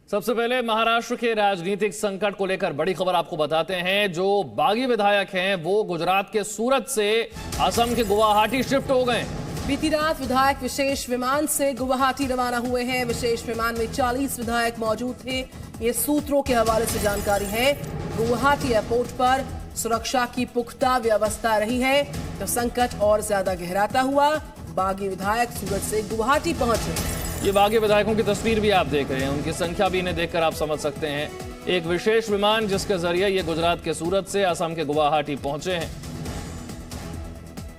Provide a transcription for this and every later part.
सबसे पहले महाराष्ट्र के राजनीतिक संकट को लेकर बड़ी खबर आपको बताते हैं। जो बागी विधायक हैं वो गुजरात के सूरत से असम के गुवाहाटी शिफ्ट हो गए। बीती रात विधायक विशेष विमान से गुवाहाटी रवाना हुए हैं। विशेष विमान में 40 विधायक मौजूद थे। ये सूत्रों के हवाले से जानकारी है। गुवाहाटी एयरपोर्ट पर सुरक्षा की पुख्ता व्यवस्था रही है तो संकट और ज्यादा गहराता हुआ। बागी विधायक सूरत से गुवाहाटी पहुंचे। ये बागी विधायकों की तस्वीर भी आप देख रहे हैं, उनकी संख्या भी इन्हें देखकर आप समझ सकते हैं। एक विशेष विमान जिसके जरिए ये गुजरात के सूरत से असम के गुवाहाटी पहुंचे हैं।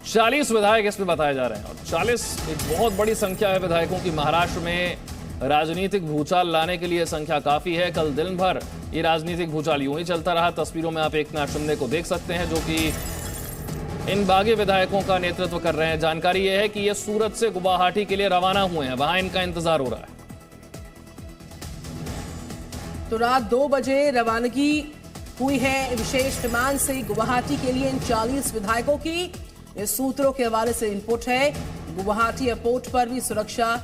40 विधायक इसमें बताए जा रहे हैं और 40 एक बहुत बड़ी संख्या है विधायकों की। महाराष्ट्र में राजनीतिक भूचाल लाने के लिए संख्या काफी है। कल दिन भर ये राजनीतिक भूचाल यूं ही चलता रहा। तस्वीरों में आप एकनाथ शिंदे को देख सकते हैं जो कि इन बागी विधायकों का नेतृत्व कर रहे हैं। जानकारी यह है कि ये सूरत से गुवाहाटी के लिए रवाना हुए हैं, वहां इनका इंतजार हो रहा है। तो रात 2 बजे रवानगी हुई है विशेष विमान से गुवाहाटी के लिए इन 40 विधायकों की। इस सूत्रों के हवाले से इनपुट है। गुवाहाटी एयरपोर्ट पर भी सुरक्षा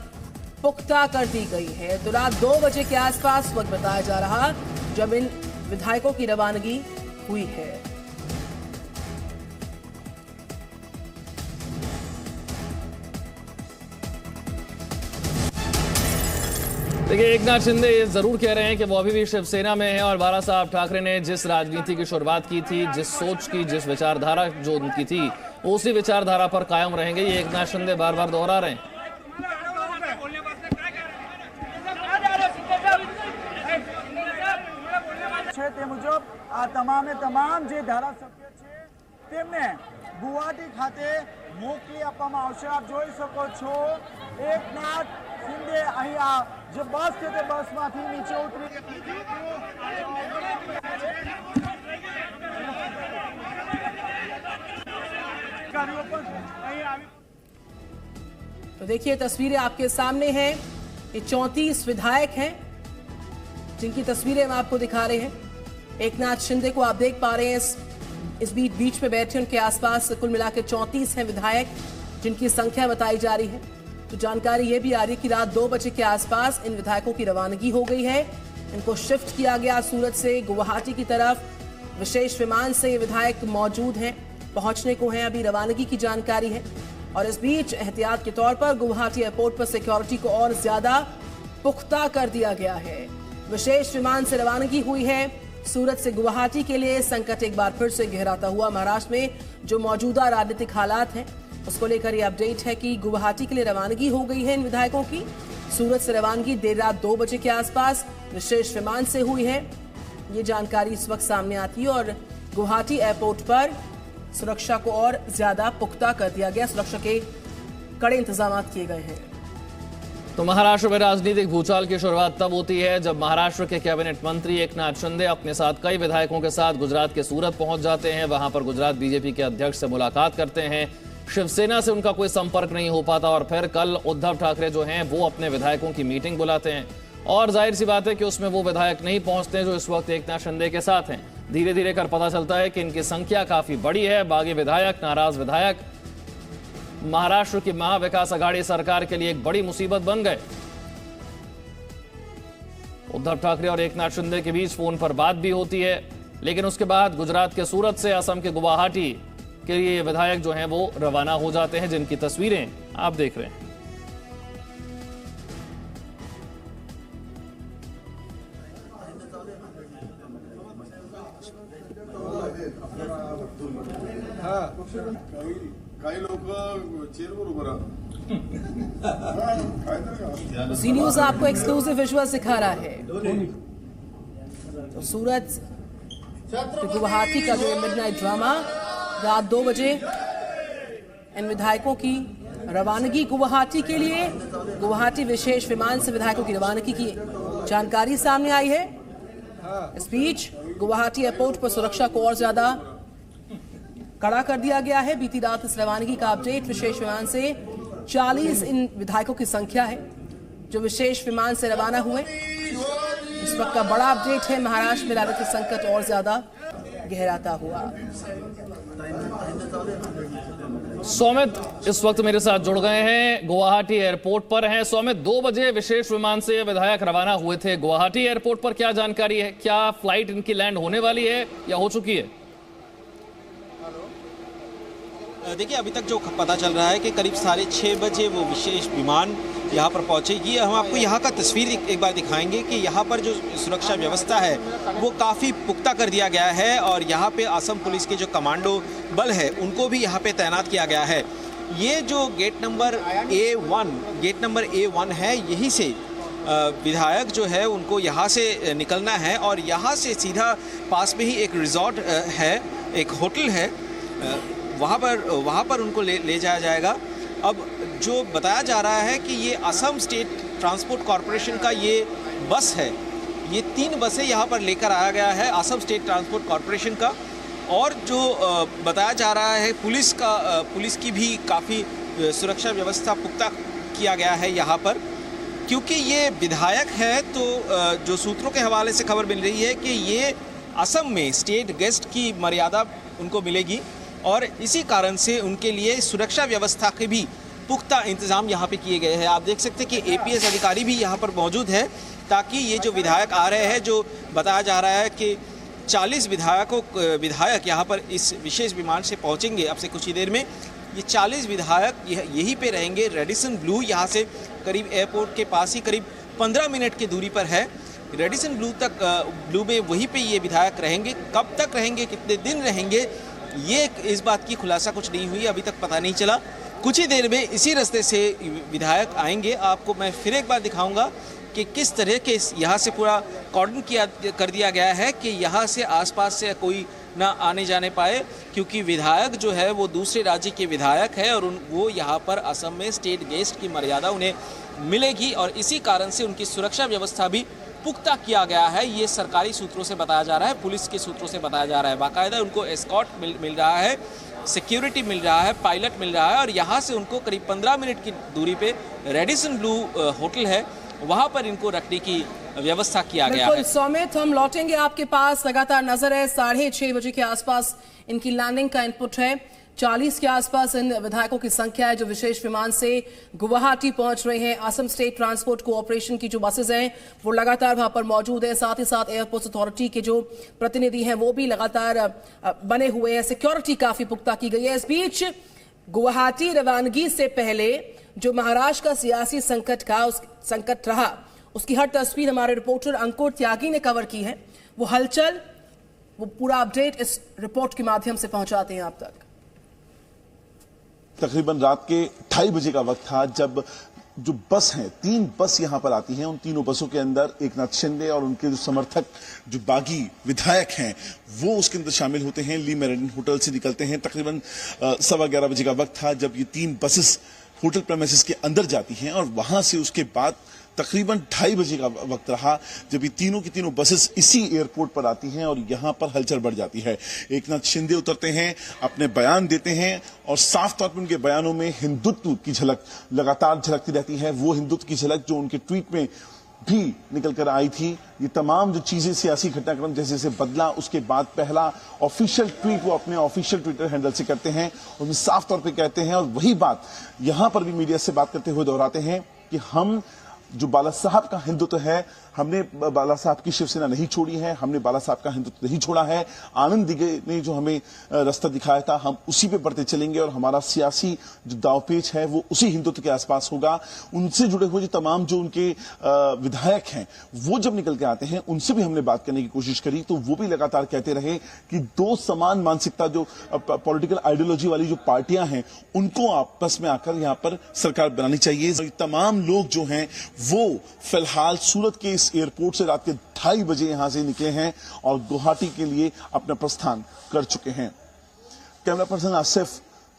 पुख्ता कर दी गई है। तो रात 2 बजे के आसपास वक्त बताया जा रहा जब इन विधायकों की रवानगी हुई है। देखिए, एकनाथ शिंदे ये जरूर कह रहे हैं कि वो अभी भी शिवसेना में हैं और बाला साहब ठाकरे ने जिस राजनीति की शुरुआत की थी, जिस सोच की, जिस विचारधारा जो उनकी थी, उसी विचारधारा पर कायम रहेंगे। ये एकनाथ शिंदे बार बार दोहरा रहे हैं। તે મુજબ આ તમામ જે ધારાસભ્ય છે તેમને ગુવાહાટી ખાતે મોકલી આપવામાં આવશે। આપ જોઈ શકો છો એકનાથ शिंदे અહીંયા જે બસ છે તે બસમાંથી નીચે ઉતરી तो देखिए तस्वीरें आपके सामने हैं। ये 34 विधायक हैं जिनकी तस्वीरें हम आपको दिखा रहे हैं। एकनाथ शिंदे को आप देख पा रहे हैं इस बीच में बैठे। उनके आसपास कुल मिलाकर 34 हैं विधायक जिनकी संख्या बताई जा रही है। तो जानकारी ये भी आ रही है कि रात 2 बजे के आसपास इन विधायकों की रवानगी हो गई है। इनको शिफ्ट किया गया सूरत से गुवाहाटी की तरफ। विशेष विमान से ये विधायक मौजूद हैं, पहुंचने को हैं। अभी रवानगी की जानकारी है और इस बीच एहतियात के तौर पर गुवाहाटी एयरपोर्ट पर सिक्योरिटी को और ज्यादा पुख्ता कर दिया गया है। विशेष विमान से रवानगी हुई है सूरत से गुवाहाटी के लिए। संकट एक बार फिर से गहराता हुआ। महाराष्ट्र में जो मौजूदा राजनीतिक हालात हैं उसको लेकर ये अपडेट है कि गुवाहाटी के लिए रवानगी हो गई है इन विधायकों की। सूरत से रवानगी देर रात 2 बजे के आसपास विशेष विमान से हुई है। ये जानकारी इस वक्त सामने आती है और गुवाहाटी एयरपोर्ट पर सुरक्षा को और ज्यादा पुख्ता कर दिया गया। सुरक्षा के कड़े इंतजाम किए गए हैं। तो महाराष्ट्र में राजनीतिक भूचाल की शुरुआत तब होती है जब महाराष्ट्र के कैबिनेट मंत्री एकनाथ शिंदे अपने साथ कई विधायकों के साथ गुजरात के सूरत पहुंच जाते हैं। वहां पर गुजरात बीजेपी के अध्यक्ष से मुलाकात करते हैं। शिवसेना से उनका कोई संपर्क नहीं हो पाता और फिर कल उद्धव ठाकरे जो हैं वो अपने विधायकों की मीटिंग बुलाते हैं और जाहिर सी बात है कि उसमें वो विधायक नहीं पहुंचते जो इस वक्त एकनाथ शिंदे के साथ हैं। धीरे धीरे कर पता चलता है कि इनकी संख्या काफी बड़ी है। बागी विधायक, नाराज विधायक महाराष्ट्र की महाविकास आघाड़ी सरकार के लिए एक बड़ी मुसीबत बन गए। उद्धव ठाकरे और एकनाथ शिंदे के बीच फोन पर बात भी होती है, लेकिन उसके बाद गुजरात के सूरत से असम के गुवाहाटी के लिए विधायक जो हैं वो रवाना हो जाते हैं, जिनकी तस्वीरें आप देख रहे हैं। सी न्यूज आपको एक्सक्लूसिव विजुअल दिखा रहा है। तो सूरत गुवाहाटी का जो मिडनाइट ड्रामा रात 2 बजे इन विधायकों की रवानगी गुवाहाटी के लिए। गुवाहाटी विशेष विमान से विधायकों की रवानगी की जानकारी सामने आई है। इस बीच गुवाहाटी एयरपोर्ट पर सुरक्षा को और ज्यादा कड़ा कर दिया गया है। बीती रात इस रवानगी का अपडेट विशेष विमान से 40 इन विधायकों की संख्या है जो विशेष विमान से रवाना हुए। इस वक्त का बड़ा अपडेट है। महाराष्ट्र में राजनीतिक संकट और ज्यादा गहराता हुआ। सौमित इस वक्त मेरे साथ जुड़ गए हैं, गुवाहाटी एयरपोर्ट पर हैं। सौमित, 2 बजे विशेष विमान से विधायक रवाना हुए थे गुवाहाटी एयरपोर्ट पर, क्या जानकारी है? क्या फ्लाइट इनकी लैंड होने वाली है या हो चुकी है? देखिए, अभी तक जो पता चल रहा है कि करीब 6:30 बजे वो विशेष विमान यहाँ पर पहुँचेगी। हम आपको यहाँ का तस्वीर एक बार दिखाएंगे कि यहाँ पर जो सुरक्षा व्यवस्था है वो काफ़ी पुख्ता कर दिया गया है और यहाँ पे असम पुलिस के जो कमांडो बल है उनको भी यहाँ पे तैनात किया गया है। ये जो गेट नंबर A1 है, यहीं से विधायक जो है उनको यहाँ से निकलना है और यहाँ से सीधा पास में ही एक रिजॉर्ट है, एक होटल है, वहाँ पर उनको ले जाया जाएगा। अब जो बताया जा रहा है कि ये असम स्टेट ट्रांसपोर्ट कॉरपोरेशन का ये बस है, ये 3 बसें यहाँ पर लेकर आया गया है असम स्टेट ट्रांसपोर्ट कॉरपोरेशन का। और जो बताया जा रहा है पुलिस की भी काफ़ी सुरक्षा व्यवस्था पुख्ता किया गया है यहाँ पर, क्योंकि ये विधायक है। तो जो सूत्रों के हवाले से खबर मिल रही है कि ये असम में स्टेट गेस्ट की मर्यादा उनको मिलेगी और इसी कारण से उनके लिए सुरक्षा व्यवस्था के भी पुख्ता इंतजाम यहाँ पे किए गए हैं। आप देख सकते हैं कि APS अधिकारी भी यहाँ पर मौजूद है ताकि ये जो विधायक आ रहे हैं, जो बताया जा रहा है कि 40 विधायक यहाँ पर इस विशेष विमान से पहुँचेंगे अब से कुछ ही देर में। ये 40 विधायक यहीं पे रहेंगे। रेडिसन ब्लू यहाँ से करीब एयरपोर्ट के पास ही करीब 15 मिनट की दूरी पर है। रेडिसन ब्लू में वहीं पे ये विधायक रहेंगे। कब तक रहेंगे, कितने दिन रहेंगे, ये इस बात की खुलासा कुछ नहीं हुई, अभी तक पता नहीं चला। कुछ ही देर में इसी रास्ते से विधायक आएंगे। आपको मैं फिर एक बार दिखाऊंगा कि किस तरह के यहाँ से पूरा कॉर्डन कर दिया गया है कि यहाँ से आसपास से कोई ना आने जाने पाए, क्योंकि विधायक जो है वो दूसरे राज्य के विधायक है और वो यहाँ पर असम में स्टेट गेस्ट की मर्यादा उन्हें मिलेगी और इसी कारण से उनकी सुरक्षा व्यवस्था भी पुख्ता किया गया है। ये सरकारी सूत्रों से बताया जा रहा है, पुलिस के सूत्रों से बताया जा रहा है। बाकायदा उनको एस्कॉर्ट मिल रहा है, सिक्योरिटी मिल रहा है, पायलट मिल रहा है और यहाँ से उनको करीब 15 मिनट की दूरी पे रेडिसन ब्लू होटल है, वहाँ पर इनको रखने की व्यवस्था किया गया है। सौमित, हम लौटेंगे आपके पास। लगातार नजर है 6:30 बजे के आसपास इनकी लैंडिंग का इनपुट है। 40 के आसपास इन विधायकों की संख्या है जो विशेष विमान से गुवाहाटी पहुंच रहे हैं। असम स्टेट ट्रांसपोर्ट कोऑपरेशन की जो बसेज हैं वो लगातार वहां पर मौजूद है। साथ ही साथ एयरपोर्ट अथॉरिटी के जो प्रतिनिधि हैं वो भी लगातार बने हुए हैं। सिक्योरिटी काफी पुख्ता की गई है। इस बीच गुवाहाटी रवानगी से पहले जो महाराष्ट्र का सियासी संकट रहा, उसकी हर तस्वीर हमारे रिपोर्टर अंकुर त्यागी ने कवर की है। वो हलचल, वो पूरा अपडेट इस रिपोर्ट के माध्यम से पहुंचाते हैं आप तक। तकरीबन रात के 2:30 बजे का वक्त था जब जो बस हैं, 3 बस यहां पर आती हैं। उन तीनों बसों के अंदर एकनाथ शिंदे और उनके जो समर्थक, जो बागी विधायक हैं, वो उसके अंदर शामिल होते हैं। ली मेरिडियन होटल से निकलते हैं। तकरीबन 11:15 बजे का वक्त था जब ये 3 बसेस होटल प्रेमिसेस के अंदर जाती हैं और वहां से उसके बाद तकरीबन 2:30 बजे का वक्त रहा जब ये तीनों की तीनों बसेस इसी एयरपोर्ट पर आती हैं और यहां पर हलचल बढ़ जाती है। एकनाथ शिंदे उतरते हैं, अपने बयान देते हैं और साफ तौर पर उनके बयानों में हिंदुत्व की झलक लगातार झलकती रहती है। वो हिंदुत्व की झलक जो उनके ट्वीट में भी निकल कर आई थी। ये तमाम जो चीजें सियासी घटनाक्रम जैसे जैसे बदला, उसके बाद पहला ऑफिशियल ट्वीट वो अपने ऑफिशियल ट्विटर हैंडल से करते हैं और वो साफ तौर पे कहते हैं और वही बात यहां पर भी मीडिया से बात करते हुए दोहराते हैं कि हम जो बाला साहब का हिंदुत्व है, हमने बाला साहब की शिवसेना नहीं छोड़ी है, हमने बाला साहब का हिंदुत्व नहीं छोड़ा है। आनंद दिगे ने जो हमें रास्ता दिखाया था, हम उसी पे बढ़ते चलेंगे और हमारा सियासी जो दावपेच है वो उसी हिंदुत्व के आसपास होगा। उनसे जुड़े हुए जो तमाम जो उनके विधायक हैं वो जब निकल के आते हैं, उनसे भी हमने बात करने की कोशिश करी तो वो भी लगातार कहते रहे कि 2 समान मानसिकता जो पॉलिटिकल आइडियोलॉजी वाली जो पार्टियां हैं उनको आपस में आकर यहाँ पर सरकार बनानी चाहिए। तमाम लोग जो हैं वो फिलहाल सूरत के इस एयरपोर्ट से रात के 2:30 बजे यहां से निकले हैं और गुवाहाटी के लिए अपना प्रस्थान कर चुके हैं। कैमरा पर्सन आसिफ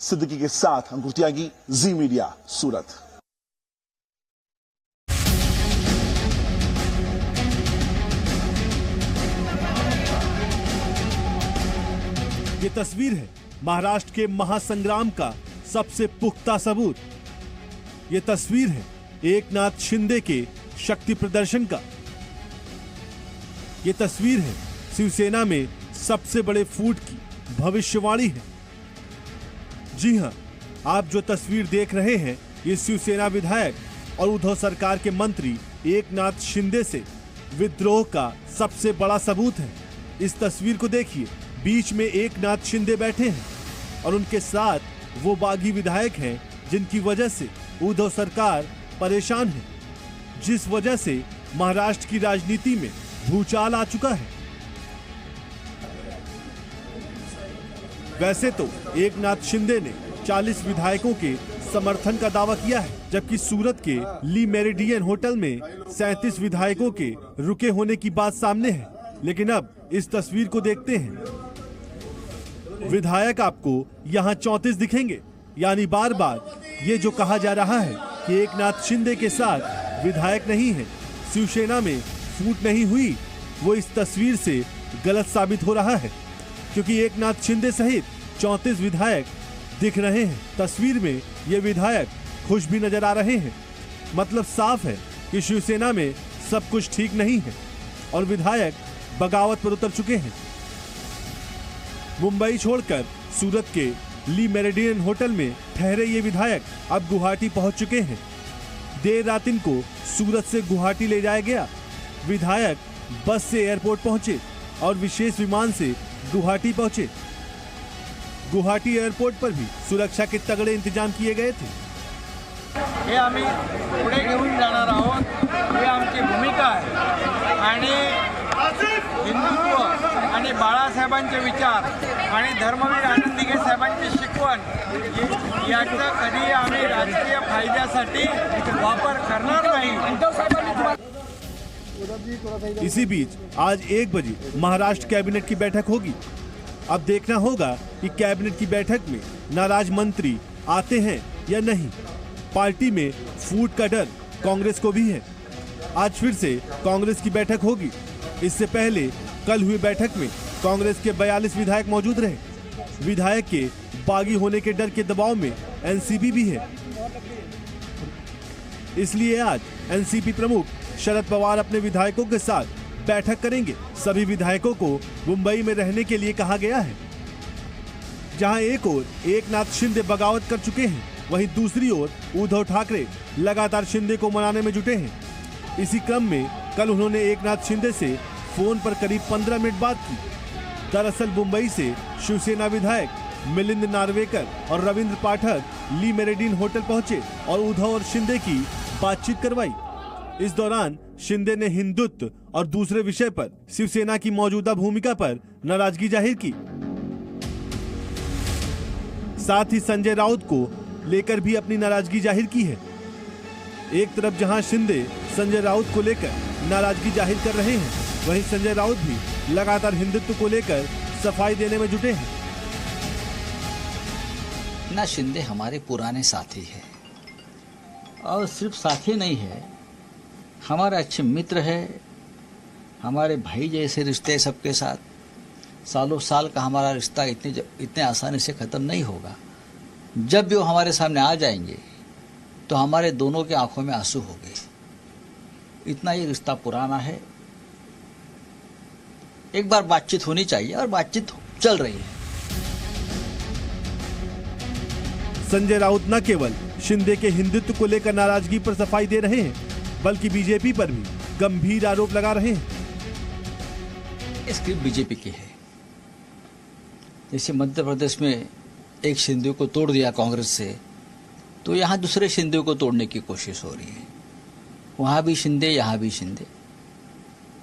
सिद्दीकी के साथ अंकुर त्यागी, जी मीडिया, सूरत। ये तस्वीर है महाराष्ट्र के महासंग्राम का सबसे पुख्ता सबूत। ये तस्वीर है एकनाथ शिंदे के शक्ति प्रदर्शन का। ये तस्वीर है शिवसेना में सबसे बड़े फूट की भविष्यवाणी है। जी हां, आप जो तस्वीर देख रहे हैं ये शिवसेना विधायक और उद्धव सरकार के मंत्री एकनाथ शिंदे से विद्रोह का सबसे बड़ा सबूत है। इस तस्वीर को देखिए, बीच में एकनाथ शिंदे बैठे हैं और उनके साथ वो बागी विधायक हैं जिनकी वजह से उद्धव सरकार परेशान है, जिस वजह से महाराष्ट्र की राजनीति में भूचाल आ चुका है। वैसे तो एकनाथ शिंदे ने 40 विधायकों के समर्थन का दावा किया है, जबकि सूरत के ली मेरिडियन होटल में 37 विधायकों के रुके होने की बात सामने है। लेकिन अब इस तस्वीर को देखते हैं, विधायक आपको यहाँ 34 दिखेंगे। यानी बार बार ये जो कहा जा रहा है कि एकनाथ शिंदे के साथ विधायक नहीं है, शिवसेना में फूट नहीं हुई, वो इस तस्वीर से गलत साबित हो रहा है, क्योंकि एकनाथ शिंदे सहित 34 विधायक दिख रहे हैं। तस्वीर में ये विधायक खुश भी नजर आ रहे हैं। मतलब साफ है कि शिवसेना में सब कुछ ठीक नहीं है और विधायक बगावत पर उतर चुके हैं। मुंबई छोड़कर सूरत के ली मेरिडियन होटल में ठहरे ये विधायक अब गुवाहाटी पहुंच चुके हैं। देर रात इनको सूरत से गुवाहाटी ले जाया गया। विधायक बस से एयरपोर्ट पहुंचे और विशेष विमान से गुवाहाटी पहुंचे। गुवाहाटी एयरपोर्ट पर भी सुरक्षा के तगड़े इंतजाम किए गए थे। हे आम्ही पुढे घेऊन जाणार आहोत, ही आमची भूमिका आहे आणि हिंदुत्व आणि बाळासाहेबांचे विचार आणि धर्मवीर आनंद दिघे साहेबांची शिकवण याचा कधी आम्ही राजकीय फायद्यासाठी वापर करणार नाही। इसी बीच आज 1 बजे महाराष्ट्र कैबिनेट की बैठक होगी। अब देखना होगा कि कैबिनेट की बैठक में नाराज मंत्री आते हैं या नहीं। पार्टी में फूट का डर कांग्रेस को भी है। आज फिर से कांग्रेस की बैठक होगी। इससे पहले कल हुई बैठक में कांग्रेस के 42 विधायक मौजूद रहे। विधायक के बागी होने के डर के दबाव में एनसीपी भी है। इसलिए आज एनसीपी प्रमुख शरद पवार अपने विधायकों के साथ बैठक करेंगे। सभी विधायकों को मुंबई में रहने के लिए कहा गया है। जहां एक ओर एकनाथ शिंदे बगावत कर चुके हैं, वहीं दूसरी ओर उद्धव ठाकरे लगातार शिंदे को मनाने में जुटे हैं। इसी क्रम में कल उन्होंने एकनाथ शिंदे से फोन पर करीब 15 मिनट बात की। दरअसल मुंबई से शिवसेना विधायक मिलिंद नार्वेकर और रविंद्र पाठक ली मेरिडियन होटल पहुंचे और उद्धव और शिंदे की बातचीत करवाई। इस दौरान शिंदे ने हिंदुत्व और दूसरे विषय पर शिवसेना की मौजूदा भूमिका पर नाराजगी जाहिर की। साथ ही संजय राउत को लेकर भी अपनी नाराजगी जाहिर की है। एक तरफ जहां शिंदे संजय राउत को लेकर नाराजगी जाहिर कर रहे हैं, वहीं संजय राउत भी लगातार हिंदुत्व को लेकर सफाई देने में जुटे हैं। ना शिंदे हमारे पुराने साथी हैं और सिर्फ साथी नहीं है, हमारे अच्छे मित्र है, हमारे भाई जैसे रिश्ते सबके साथ। सालों साल का हमारा रिश्ता इतने आसानी से ख़त्म नहीं होगा। जब भी वो हमारे सामने आ जाएंगे तो हमारे दोनों के आंखों में आंसू होंगे। इतना ये रिश्ता पुराना है। एक बार बातचीत होनी चाहिए और बातचीत चल रही है। संजय राउत न केवल शिंदे के हिंदुत्व को लेकर नाराजगी पर सफाई दे रहे हैं, बल्कि बीजेपी पर भी गंभीर आरोप लगा रहे हैं। स्क्रिप्ट बीजेपी की है। जैसे मध्य प्रदेश में एक शिंदे को तोड़ दिया कांग्रेस से, तो यहाँ दूसरे शिंदे को तोड़ने की कोशिश हो रही है। वहाँ भी शिंदे, यहाँ भी शिंदे।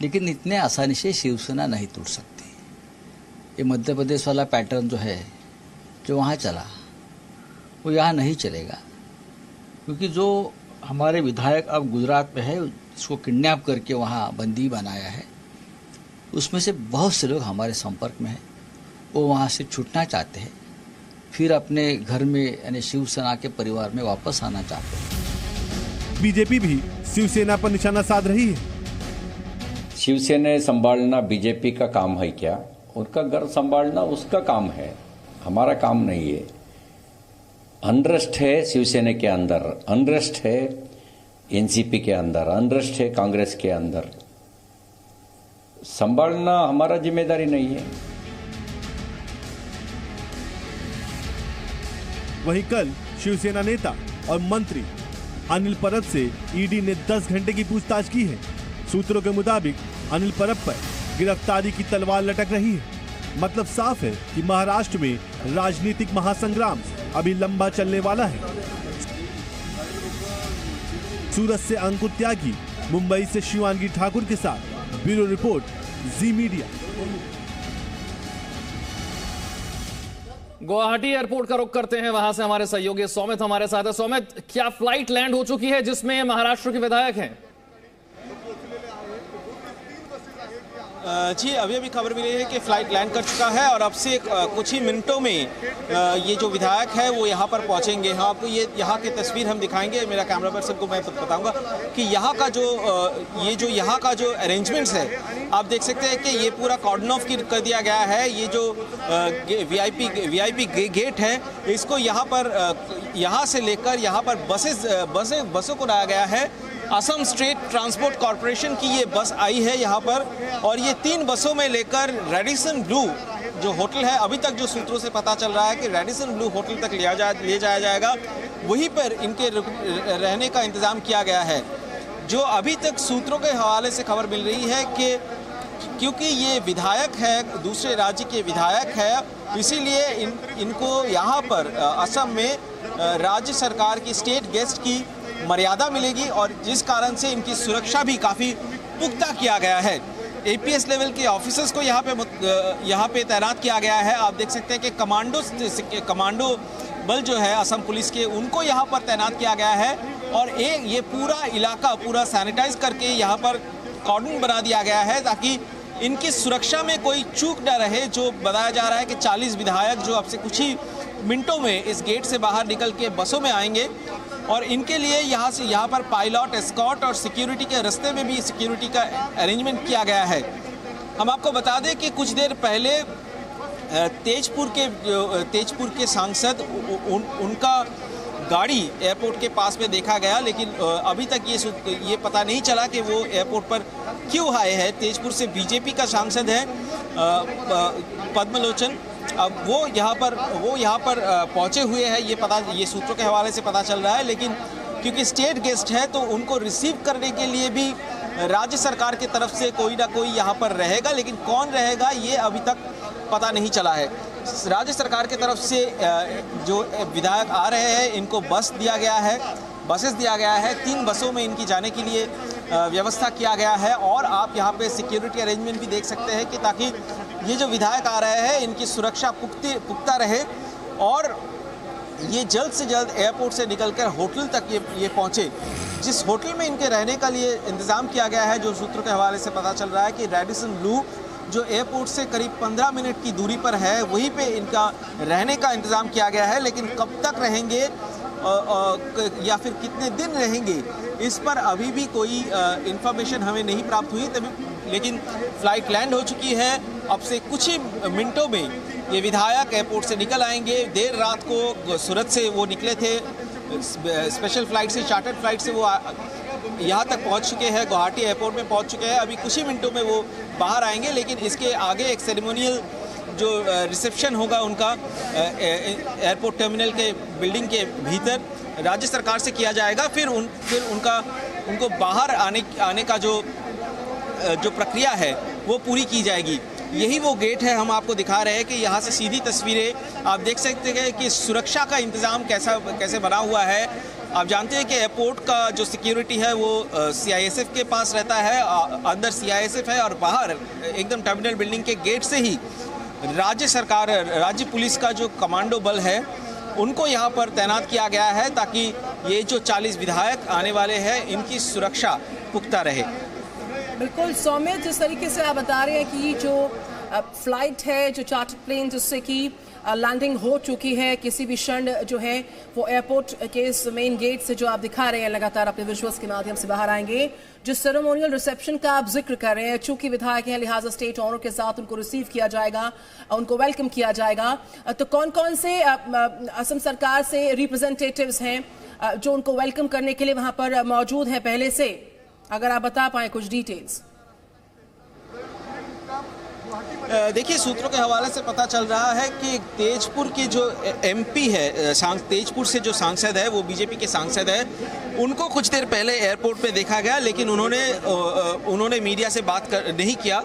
लेकिन इतने आसानी से शिवसेना नहीं टूट सकती। ये मध्य प्रदेश वाला पैटर्न जो है, जो वहाँ चला, वो यहाँ नहीं चलेगा। क्योंकि जो हमारे विधायक अब गुजरात में है, उसको किडनैप करके वहाँ बंदी बनाया है, उसमें से बहुत से लोग हमारे संपर्क में हैं। वो वहाँ से छूटना चाहते हैं, फिर अपने घर में यानी शिवसेना के परिवार में वापस आना चाहते हैं। बीजेपी भी शिवसेना पर निशाना साध रही है। शिवसेना संभालना बीजेपी का काम है क्या? उनका घर संभालना उसका काम है, हमारा काम नहीं है। अनरेस्ट है शिवसेना के अंदर, अनरेस्ट है एनसीपी के अंदर, अनरेस्ट है कांग्रेस के अंदर। संभालना हमारा जिम्मेदारी नहीं है। वहीं कल शिवसेना नेता और मंत्री अनिल परब से ईडी ने 10 घंटे की पूछताछ की है। सूत्रों के मुताबिक अनिल परब पर गिरफ्तारी की तलवार लटक रही है। मतलब साफ है कि महाराष्ट्र में राजनीतिक महासंग्राम अभी लंबा चलने वाला है। सूरत से अंकुर त्यागी, मुंबई से शिवांगी ठाकुर के साथ ब्यूरो रिपोर्ट, जी मीडिया। गुवाहाटी एयरपोर्ट का रुख करते हैं, वहां से हमारे सहयोगी सौमित हमारे साथ है। सौमित, क्या फ्लाइट लैंड हो चुकी है जिसमें महाराष्ट्र के विधायक हैं? जी, अभी खबर मिली है कि फ्लाइट लैंड कर चुका है और अब से कुछ ही मिनटों में ये जो विधायक है वो यहाँ पर पहुँचेंगे। हाँ, आपको ये यहाँ की तस्वीर हम दिखाएंगे। मेरा कैमरा पर्सन को मैं बताऊंगा कि यहाँ का जो यहाँ का जो अरेंजमेंट्स है, आप देख सकते हैं कि ये पूरा कॉर्डन ऑफ कर दिया गया है। ये जो वीआईपी गेट है, इसको यहाँ से लेकर यहाँ पर बसों को लाया गया है। असम स्टेट ट्रांसपोर्ट कॉरपोरेशन की ये बस आई है यहाँ पर और ये 3 बसों में लेकर रेडिसन ब्लू जो होटल है, अभी तक जो सूत्रों से पता चल रहा है कि रेडिसन ब्लू होटल तक ले जाया जाएगा। वहीं पर इनके रहने का इंतज़ाम किया गया है। जो अभी तक सूत्रों के हवाले से खबर मिल रही है कि क्योंकि ये विधायक है, दूसरे राज्य के विधायक है, इसीलिए इनको यहाँ पर असम में राज्य सरकार की स्टेट गेस्ट की मर्यादा मिलेगी और जिस कारण से इनकी सुरक्षा भी काफ़ी पुख्ता किया गया है। एपीएस लेवल के ऑफिसर्स को यहाँ पे तैनात किया गया है। आप देख सकते हैं कि कमांडो बल जो है असम पुलिस के, उनको यहाँ पर तैनात किया गया है और ये पूरा इलाका पूरा सैनिटाइज करके यहाँ पर कॉर्डन बना दिया गया है ताकि इनकी सुरक्षा में कोई चूक न रहे। जो बताया जा रहा है कि 40 विधायक जो अब से कुछ ही मिनटों में इस गेट से बाहर निकल के बसों में आएंगे और इनके लिए यहाँ पर पायलट, एस्कॉर्ट और सिक्योरिटी के रास्ते में भी सिक्योरिटी का अरेंजमेंट किया गया है। हम आपको बता दें कि कुछ देर पहले तेजपुर के सांसद उनका गाड़ी एयरपोर्ट के पास में देखा गया, लेकिन अभी तक ये पता नहीं चला कि वो एयरपोर्ट पर क्यों आए हैं। तेजपुर से बीजेपी का सांसद है पद्मलोचन, अब वो यहाँ पर पहुँचे हुए हैं। ये सूत्रों के हवाले से पता चल रहा है, लेकिन क्योंकि स्टेट गेस्ट है तो उनको रिसीव करने के लिए भी राज्य सरकार की तरफ से कोई ना कोई यहाँ पर रहेगा, लेकिन कौन रहेगा ये अभी तक पता नहीं चला है। राज्य सरकार की तरफ से जो विधायक आ रहे हैं इनको बसेस दिया गया है। 3 बसों में इनकी जाने के लिए व्यवस्था किया गया है और आप यहाँ पे सिक्योरिटी अरेंजमेंट भी देख सकते हैं कि ताकि ये जो विधायक आ रहे हैं इनकी सुरक्षा पुख्ता रहे और ये जल्द से जल्द एयरपोर्ट से निकलकर होटल तक ये पहुँचे। जिस होटल में इनके रहने का लिए इंतज़ाम किया गया है, जो सूत्रों के हवाले से पता चल रहा है कि रेडिसन ब्लू जो एयरपोर्ट से करीब 15 मिनट की दूरी पर है, वहीं पे इनका रहने का इंतज़ाम किया गया है। लेकिन कब तक रहेंगे या फिर कितने दिन रहेंगे, इस पर अभी भी कोई इंफॉर्मेशन हमें नहीं प्राप्त हुई। लेकिन फ़्लाइट लैंड हो चुकी है। अब से कुछ ही मिनटों में ये विधायक एयरपोर्ट से निकल आएंगे। देर रात को सूरत से वो निकले थे, स्पेशल फ़्लाइट से, चार्टर्ड फ्लाइट से वो यहाँ तक पहुँच चुके हैं, गुवाहाटी एयरपोर्ट में पहुँच चुके हैं। अभी कुछ ही मिनटों में वो बाहर आएंगे, लेकिन इसके आगे एक सेरेमोनियल जो रिसेप्शन होगा उनका एयरपोर्ट टर्मिनल के बिल्डिंग के भीतर राज्य सरकार से किया जाएगा। फिर उनको बाहर आने का जो प्रक्रिया है वो पूरी की जाएगी। यही वो गेट है, हम आपको दिखा रहे हैं कि यहाँ से सीधी तस्वीरें आप देख सकते हैं कि सुरक्षा का इंतज़ाम कैसे बना हुआ है। आप जानते हैं कि एयरपोर्ट का जो सिक्योरिटी है वो सीआईएसएफ के पास रहता है, अंदर सीआईएसएफ है और बाहर एकदम टर्मिनल बिल्डिंग के गेट से ही राज्य पुलिस का जो कमांडो बल है उनको यहाँ पर तैनात किया गया है ताकि ये जो 40 विधायक आने वाले हैं इनकी सुरक्षा पुख्ता रहे। बिल्कुल सौम्य, जिस तरीके से आप बता रहे हैं कि जो फ्लाइट है, जो चार्टर्ड प्लेन जिससे कि लैंडिंग हो चुकी है, किसी भी क्षण जो है वो एयरपोर्ट के इस मेन गेट से जो आप दिखा रहे हैं लगातार अपने विजुअल्स के माध्यम से बाहर आएंगे। जो सेरेमोनियल रिसेप्शन का आप जिक्र कर रहे हैं, चूंकि विधायक हैं लिहाजा स्टेट ऑनर के साथ उनको रिसीव किया जाएगा, उनको वेलकम किया जाएगा। तो कौन कौन से असम सरकार से रिप्रेजेंटेटिव्स हैं जो उनको वेलकम करने के लिए वहां पर मौजूद हैं पहले से, अगर आप बता पाए कुछ डिटेल्स। देखिए, सूत्रों के हवाले से पता चल रहा है कि तेजपुर के जो एमपी है, तेजपुर से जो सांसद है, वो बीजेपी के सांसद है, उनको कुछ देर पहले एयरपोर्ट पे देखा गया, लेकिन उन्होंने मीडिया से बात नहीं किया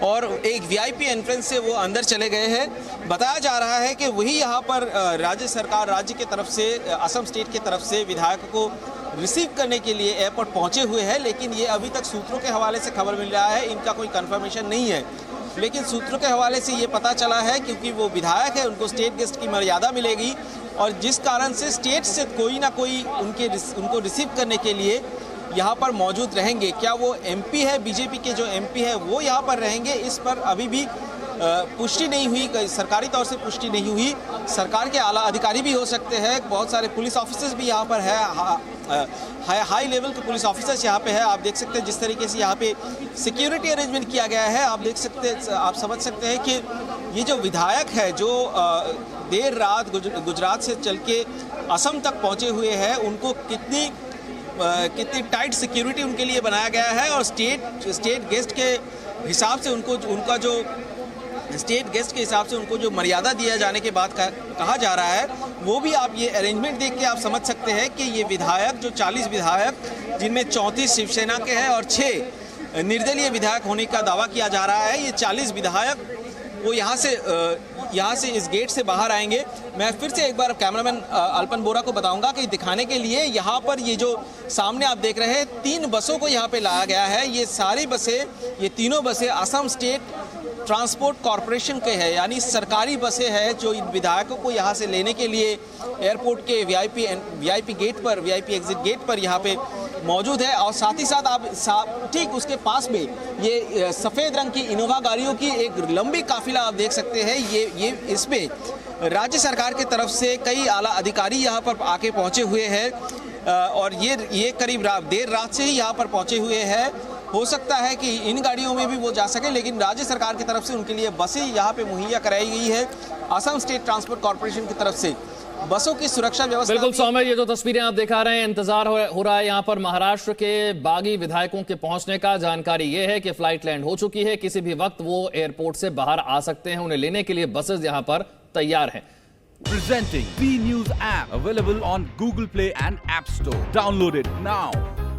और एक वीआईपी एंट्रेंस से वो अंदर चले गए हैं। बताया जा रहा है कि वही यहाँ पर राज्य की तरफ से, असम स्टेट की तरफ से विधायकों को रिसीव करने के लिए एयरपोर्ट पहुंचे हुए हैं, लेकिन ये अभी तक सूत्रों के हवाले से खबर मिल रहा है, इनका कोई कंफर्मेशन नहीं है। लेकिन सूत्रों के हवाले से ये पता चला है क्योंकि वो विधायक है, उनको स्टेट गेस्ट की मर्यादा मिलेगी और जिस कारण से स्टेट से कोई ना कोई उनको रिसीव करने के लिए यहाँ पर मौजूद रहेंगे। क्या वो एमपी है, बीजेपी के जो एमपी है वो यहाँ पर रहेंगे, इस पर अभी भी पुष्टि नहीं हुई, सरकारी तौर से पुष्टि नहीं हुई। सरकार के आला अधिकारी भी हो सकते हैं, बहुत सारे पुलिस ऑफिसर्स भी यहाँ पर है, हाई लेवल के पुलिस ऑफिसर्स यहाँ पे है। आप देख सकते हैं जिस तरीके से यहाँ पे सिक्योरिटी अरेंजमेंट किया गया है, आप समझ सकते हैं कि ये जो विधायक है जो देर रात गुजरात से चल के असम तक पहुँचे हुए हैं, उनको कितनी टाइट सिक्योरिटी उनके लिए बनाया गया है और स्टेट गेस्ट के हिसाब से उनको जो मर्यादा दिया जाने के बाद कहा जा रहा है, वो भी आप ये अरेंजमेंट देख के आप समझ सकते हैं कि ये विधायक जो 40 विधायक जिनमें 34 शिवसेना के हैं और 6 निर्दलीय विधायक होने का दावा किया जा रहा है, ये 40 विधायक वो यहाँ से इस गेट से बाहर आएंगे। मैं फिर से एक बार कैमरामैन अल्पन बोरा को बताऊंगा कि दिखाने के लिए यहाँ पर ये जो सामने आप देख रहे हैं 3 बसों को यहाँ पे लाया गया है। ये सारी बसें, ये तीनों बसें असम स्टेट ट्रांसपोर्ट कॉरपोरेशन के हैं, यानी सरकारी बसें हैं जो इन विधायकों को यहाँ से लेने के लिए एयरपोर्ट के वीआईपी गेट पर, वीआईपी एग्जिट गेट पर यहाँ पे मौजूद है। और साथ ही साथ आप ठीक उसके पास में ये सफ़ेद रंग की इनोवा गाड़ियों की एक लंबी काफिला आप देख सकते हैं। ये इसमें राज्य सरकार की तरफ से कई आला अधिकारी यहाँ पर आके पहुँचे हुए हैं और ये करीब देर रात से ही यहाँ पर पहुँचे हुए हैं। हो सकता है कि इन गाड़ियों में भी वो जा सके, लेकिन राज्य सरकार की तरफ से उनके लिए बसें यहाँ पे मुहैया कराई गई है। असम स्टेट ट्रांसपोर्ट कॉर्पोरेशन की तरफ से बसों की सुरक्षा व्यवस्था। बिल्कुल सौम्य, ये जो तस्वीरें आप दिखा रहे हैं, इंतजार हो रहा है यहाँ पर महाराष्ट्र के बागी विधायकों के पहुंचने का। जानकारी ये है कि फ्लाइट लैंड हो चुकी है, किसी भी वक्त वो एयरपोर्ट से बाहर आ सकते हैं। उन्हें लेने के लिए बसेस यहाँ पर तैयार हैं। Presenting B News app, available on Google Play and App Store. Download it now.